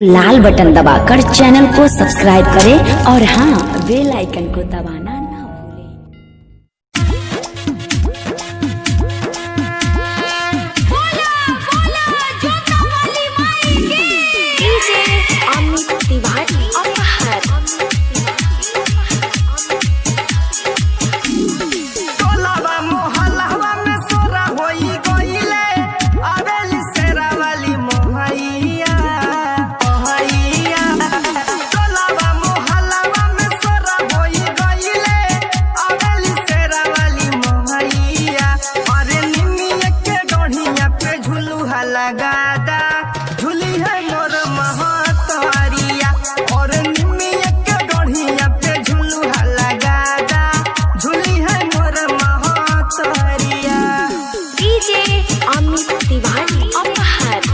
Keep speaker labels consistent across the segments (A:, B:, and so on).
A: लाल button दबाकर channel को subscribe करें और हाँ बेल आइकन को दबाना ना भूलें।
B: बोला बोला जोता वाली माई की डीजे अमित तिवारी अपहर
C: टोलावा मोहल्लावा में सोरा होई गइले आवेली शेरा वाली मोहैया मोहैया टोलावा मोहल्लावा में सोरा होई गइले आवेली शेरा वाली मोहैया अरे निमिया के डोढ़िया पे झुलुहा लगादा झुली है मोर महतरिया और निमिया के डोढ़िया पे झुलुहा लगादा झुली है मोर महतरिया।
B: डीजे अमित तिवारी अपहर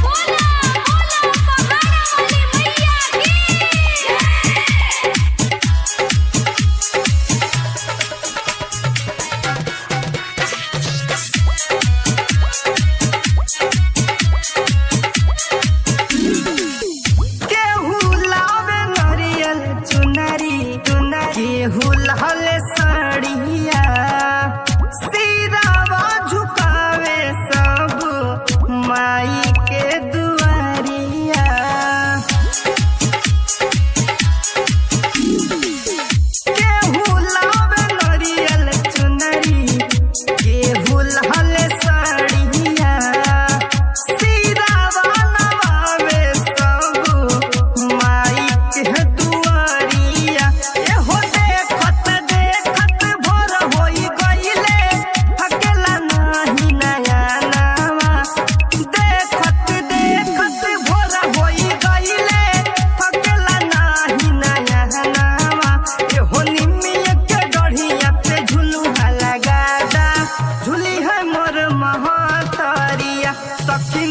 B: बोला बोला पहाड़ वाली मैया
C: केहू लावे नरियल चुनरी केहू लहले साड़िया सिरावा झुकावे सब माई के दुआरिया केहू लावे नरियल चुनरी केहू लहले साड़िया सिरावा नवावे सब माई के दुआरिया एहो देखत देखत भोर होई गइले अकेला नाही नया नावा देखत देखत भोर होई गइले अकेला नाही नया नावा एहो निमिया के डढ़िया पे झुलुहा लगादा झुली है मोर महतरिया सखी